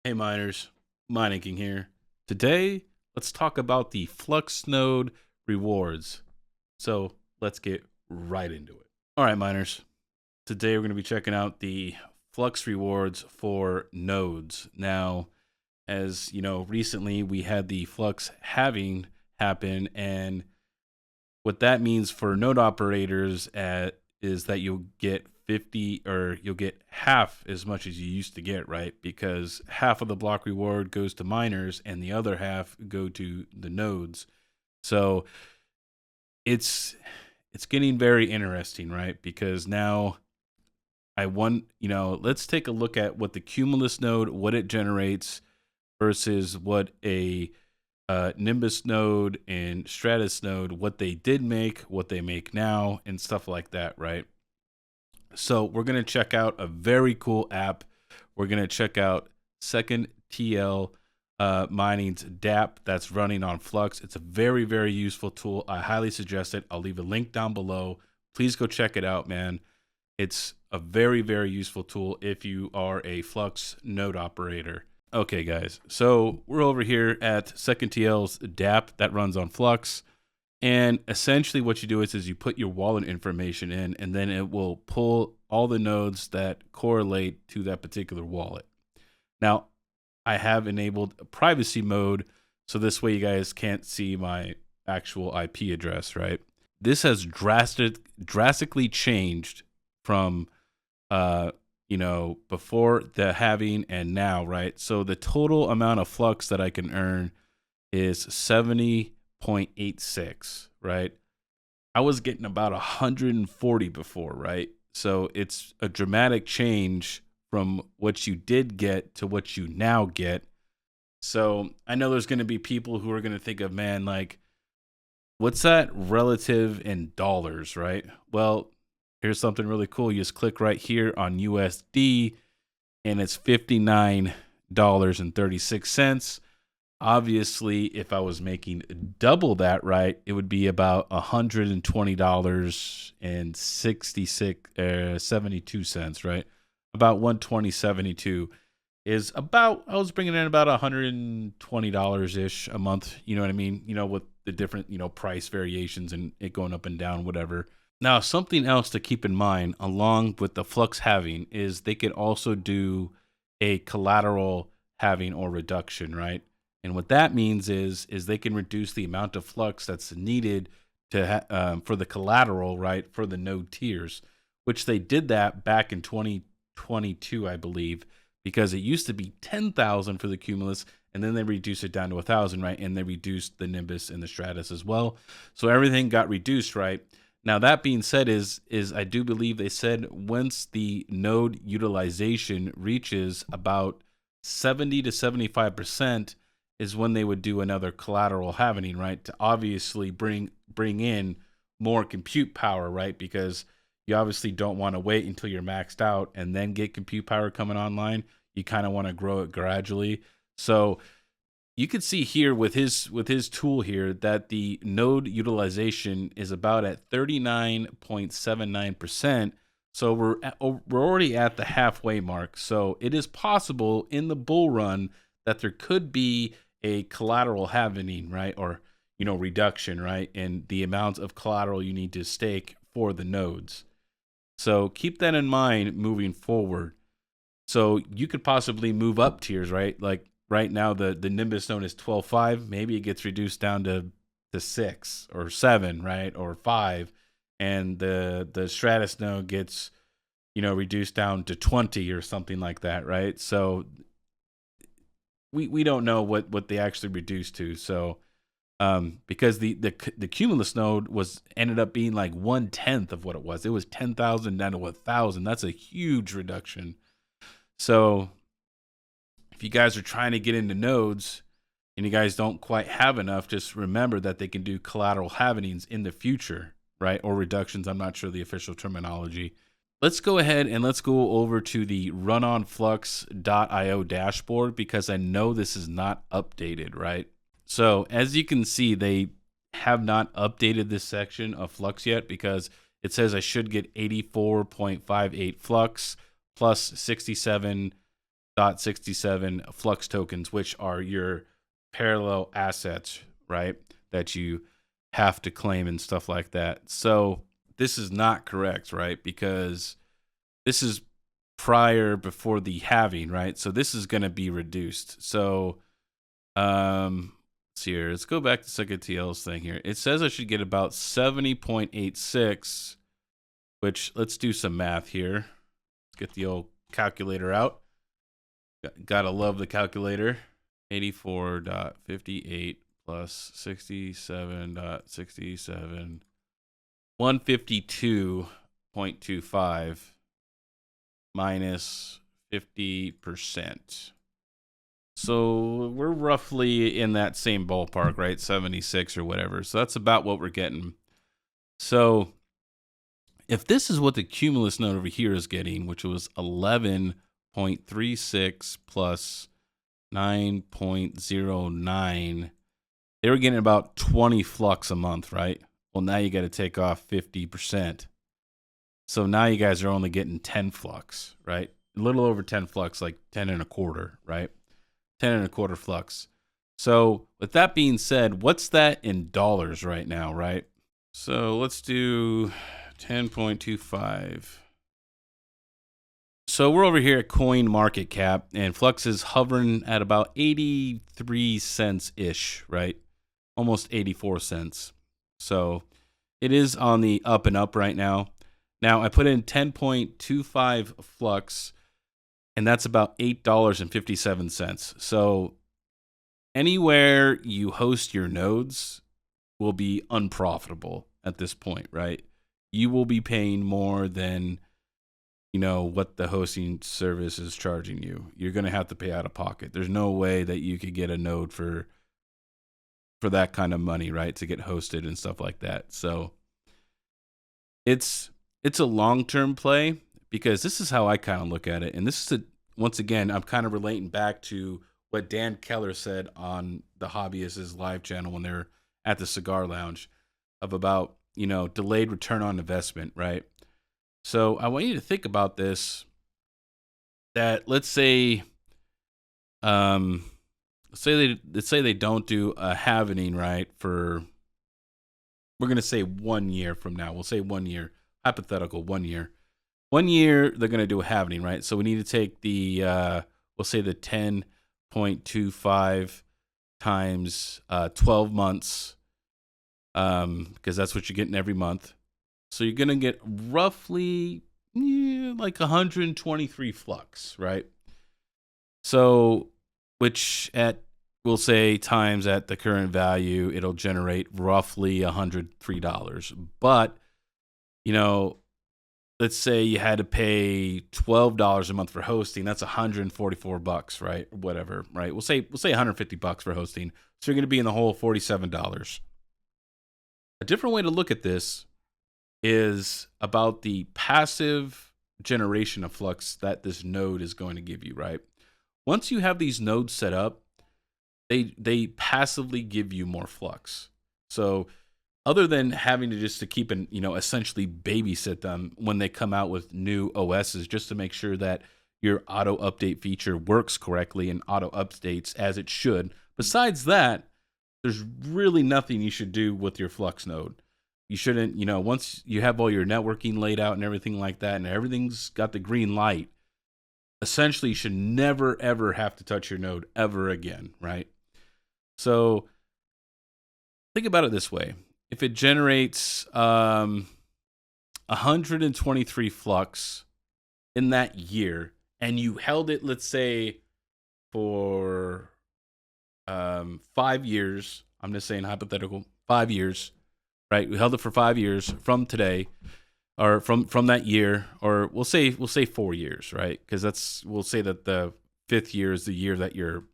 Hey miners, Mining King here. Today, let's talk about the Flux node rewards. So let's get right into it. All right, miners. Today we're going to be checking out the Flux rewards for nodes. Now, as you know, recently we had the Flux halving happen, and what that means for node operators is that you'll get 50 or you'll get half as much as you used to get, right? Because half of the block reward goes to miners and the other half go to the nodes. So it's getting very interesting, right? Because now let's take a look at what the Cumulus node, what it generates versus what a Nimbus node and Stratus node, what they did make, what they make now, and stuff like that, right? So we're going to check out a very cool app. We're going to check out Second TL Mining's DApp that's running on Flux. It's a very, very useful tool. I highly suggest it. I'll leave a link down below. Please go check it out, man. It's a very, very useful tool if you are a Flux node operator. Okay, guys, so we're over here at Second TL's DApp that runs on Flux. And essentially what you do is you put your wallet information in, and then it will pull all the nodes that correlate to that particular wallet. Now, I have enabled a privacy mode, so this way you guys can't see my actual IP address, right? This has drastically changed from before the halving and now, right? So the total amount of Flux that I can earn is 70.86, right? I was getting about 140 before, right? So it's a dramatic change from what you did get to what you now get. So I know there's going to be people who are going to think of, man, like, what's that relative in dollars, right? Well, here's something really cool. You just click right here on USD, and it's $59.36. Obviously, if I was making double that, right, it would be about $120 and 72 cents, right? About 120.72 is about, I was bringing in about $120 ish a month. You know what I mean? With the different, price variations and it going up and down, whatever. Now, something else to keep in mind along with the Flux halving is they could also do a collateral halving or reduction, right? And what that means is they can reduce the amount of Flux that's needed to for the collateral, right, for the node tiers, which they did that back in 2022, I believe, because it used to be 10,000 for the Cumulus, and then they reduced it down to 1,000, right, and they reduced the Nimbus and the Stratus as well. So everything got reduced, right? Now, that being said, is I do believe they said once the node utilization reaches about 70 to 75%, is when they would do another collateral halving, right? To obviously bring in more compute power, right? Because you obviously don't want to wait until you're maxed out and then get compute power coming online. You kind of want to grow it gradually. So you could see here with his tool here that the node utilization is about at 39.79%. So we're already at the halfway mark. So it is possible in the bull run that there could be a collateral halving, right? Or, reduction, right? In the amount of collateral you need to stake for the nodes. So keep that in mind moving forward. So you could possibly move up tiers, right? Like right now, the Nimbus node is 12.5. Maybe it gets reduced down to 6 or 7, right? Or 5. And the Stratus node gets, reduced down to 20 or something like that, right? So we don't know what they actually reduced to. So because the Cumulus node ended up being like 1/10 of what it was. It was 10,000 down to 1,000. That's a huge reduction. So if you guys are trying to get into nodes and you guys don't quite have enough, just remember that they can do collateral halvings in the future, right? Or reductions. I'm not sure the official terminology. Let's go ahead and let's go over to the runonflux.io dashboard because I know this is not updated, right? So as you can see, they have not updated this section of Flux yet because it says I should get 84.58 Flux plus 67 0.67 Flux tokens, which are your parallel assets, right? That you have to claim and stuff like that. So this is not correct, right? Because this is before the halving, right? So this is going to be reduced. So let's see here. Let's go back to SecondTL's thing here. It says I should get about 70.86, which let's do some math here. Let's get the old calculator out. Gotta love the calculator. 84.58 plus 67.67, 152.25 minus 50%. So we're roughly in that same ballpark, right? 76 or whatever. So that's about what we're getting. So if this is what the Cumulus node over here is getting, which was 11.36 plus 9.09, they were getting about 20 Flux a month, right? Well, now you got to take off 50%. So now you guys are only getting 10 Flux, right? A little over 10 Flux, like 10 and a quarter, right? 10 and a quarter Flux. So with that being said, what's that in dollars right now, right? So let's do 10.25. So we're over here at Coin Market Cap, and Flux is hovering at about 83 cents-ish, right? Almost 84 cents. So it is on the up and up right now. Now, I put in 10.25 Flux, and that's about $8.57. So anywhere you host your nodes will be unprofitable at this point, right? You will be paying more than, you know, what the hosting service is charging you. You're going to have to pay out of pocket. There's no way that you could get a node for that kind of money, right? To get hosted and stuff like that. So it's a long-term play, because this is how I kind of look at it. And this is once again, I'm kind of relating back to what Dan Keller said on the Hobbyists' live channel when they're at the cigar lounge, of about, you know, delayed return on investment, right? So I want you to think about this, that let's say they don't do a halvening, right? For, we're going to say 1 year from now. We'll say 1 year, hypothetical 1 year. 1 year, they're going to do a halvening, right? So we need to take the, we'll say the 10.25 times 12 months, because that's what you're getting every month. So you're going to get roughly like 123 Flux, right? So, which at, we'll say times at the current value, it'll generate roughly $103. But, you know, let's say you had to pay $12 a month for hosting. That's $144, right? Or whatever, right? We'll say $150 for hosting. So you're going to be in the hole $47. A different way to look at this is about the passive generation of Flux that this node is going to give you, right? Once you have these nodes set up, they passively give you more Flux. So other than having to just to keep and, you know, essentially babysit them when they come out with new OSs, just to make sure that your auto update feature works correctly and auto updates as it should. Besides that, there's really nothing you should do with your Flux node. You shouldn't, you know, once you have all your networking laid out and everything like that, and everything's got the green light, essentially you should never, ever have to touch your node ever again, right? So think about it this way. If it generates 123 Flux in that year, and you held it, let's say, for 5 years, I'm just saying hypothetical, 5 years, right? We held it for 5 years from today, or from that year, or we'll say 4 years, right? Because we'll say that the 5th year is the year that your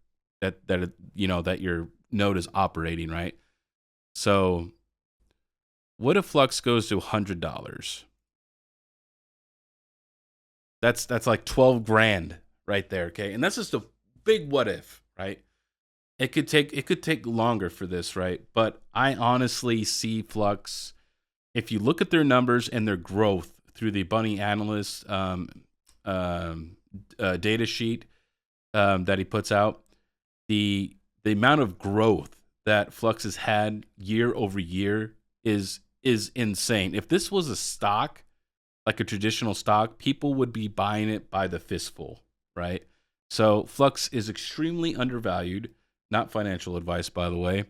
node is operating, right? So what if Flux goes to $100? That's like 12 grand right there, okay? And that's just a big what if, right? It could take longer for this, right? But I honestly see Flux, if you look at their numbers and their growth through the Bunny Analyst data sheet, that he puts out, the amount of growth that Flux has had year over year is insane. If this was a stock, like a traditional stock, people would be buying it by the fistful, right? So Flux is extremely undervalued. Not financial advice, by the way,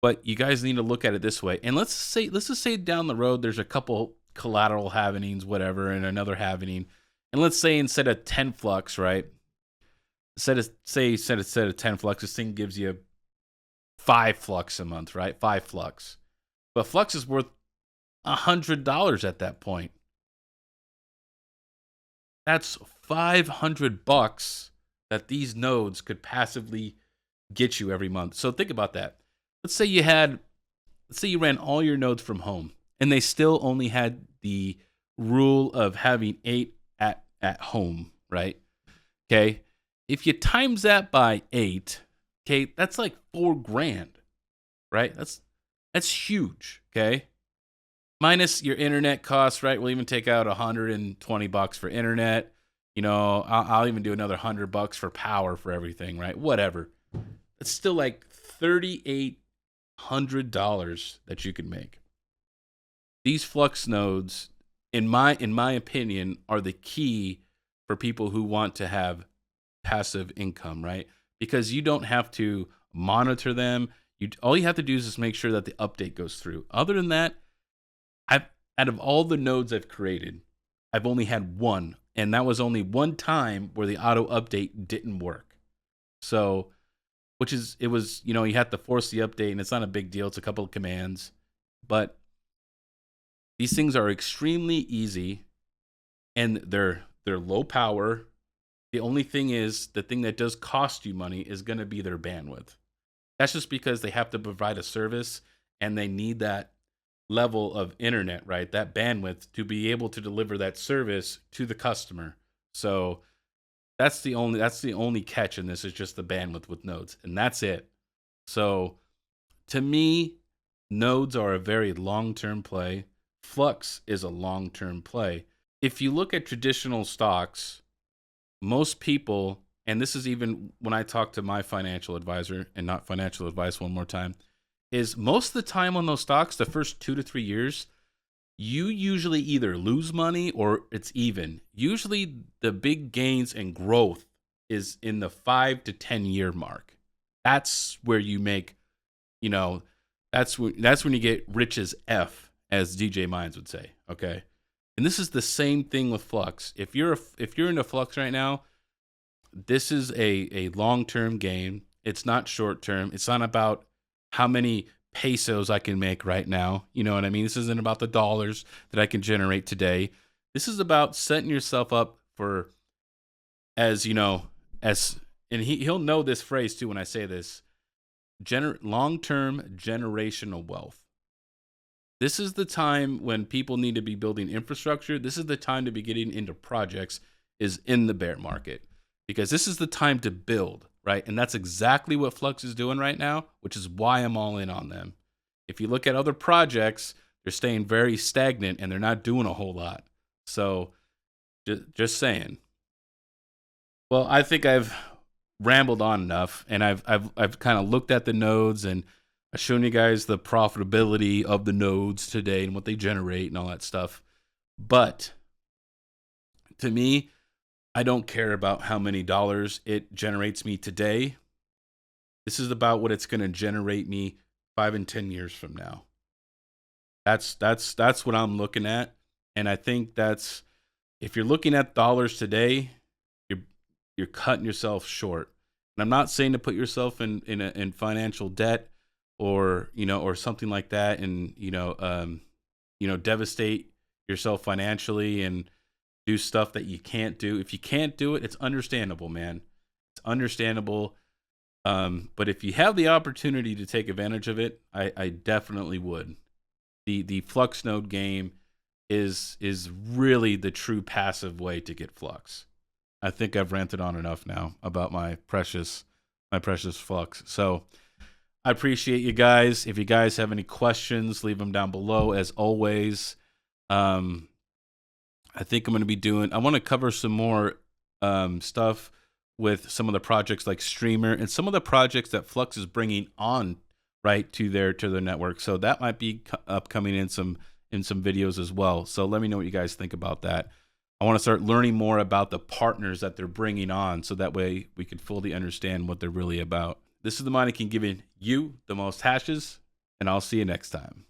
but you guys need to look at it this way. And let's just say down the road there's a couple collateral halvenings, whatever, and another halvening. And let's say instead of 10 Flux, right? Instead of 10 Flux, this thing gives you 5 Flux a month, right? 5 Flux. But Flux is worth $100 at that point. That's $500 that these nodes could passively get you every month. So think about that. Let's say you ran all your nodes from home and they still only had the rule of having 8 at home, right? Okay. If you times that by 8, okay, that's like $4,000, right? That's huge, okay? Minus your internet costs, right? We'll even take out $120 for internet. I'll even do another $100 for power for everything, right? Whatever. It's still like $3,800 that you can make. These Flux nodes, in my opinion, are the key for people who want to have passive income, right? Because you don't have to monitor them. All you have to do is just make sure that the update goes through. Other than that, out of all the nodes I've created, I've only had one, and that was only one time where the auto update didn't work. So, you have to force the update, and it's not a big deal. It's a couple of commands, but these things are extremely easy, and they're low power. The only thing is, the thing that does cost you money is going to be their bandwidth. That's just because they have to provide a service, and they need that level of internet, right? That bandwidth to be able to deliver that service to the customer. So that's the only catch in this, is just the bandwidth with nodes, and that's it. So to me, nodes are a very long-term play. Flux is a long-term play. If you look at traditional stocks, most people, and this is even when I talk to my financial advisor, and not financial advice one more time, is most of the time on those stocks, the first 2 to 3 years, you usually either lose money or it's even. Usually the big gains and growth is in the 5 to 10 year mark. That's where you make, that's when you get rich as F, as DJ Mines would say, okay? And this is the same thing with Flux. If you're into Flux right now, this is a long-term game. It's not short-term. It's not about how many pesos I can make right now. You know what I mean? This isn't about the dollars that I can generate today. This is about setting yourself up for, and he'll know this phrase too when I say this, long-term generational wealth. This is the time when people need to be building infrastructure. This is the time to be getting into projects, is in the bear market, because this is the time to build. Right? And that's exactly what Flux is doing right now, which is why I'm all in on them. If you look at other projects, they're staying very stagnant and they're not doing a whole lot. So just saying. Well, I think I've rambled on enough, and I've kind of looked at the nodes, and I've shown you guys the profitability of the nodes today and what they generate and all that stuff. But to me, I don't care about how many dollars it generates me today. This is about what it's going to generate me 5 and 10 years from now. That's what I'm looking at, and I think that's, if you're looking at dollars today, you're cutting yourself short. And I'm not saying to put yourself in financial debt, or something like that, and devastate yourself financially and do stuff that you can't do. If you can't do it, it's understandable, man. It's understandable. But if you have the opportunity to take advantage of it, I definitely would. The Flux node game is really the true passive way to get Flux. I think I've ranted on enough now about my precious Flux. So I appreciate you guys. If you guys have any questions, leave them down below. As always, I think I'm going to be I want to cover some more stuff with some of the projects like Streamer and some of the projects that Flux is bringing on, right, to their network. So that might be upcoming in some videos as well. So let me know what you guys think about that. I want to start learning more about the partners that they're bringing on, so that way we can fully understand what they're really about. This is the Mining King giving you the most hashes, and I'll see you next time.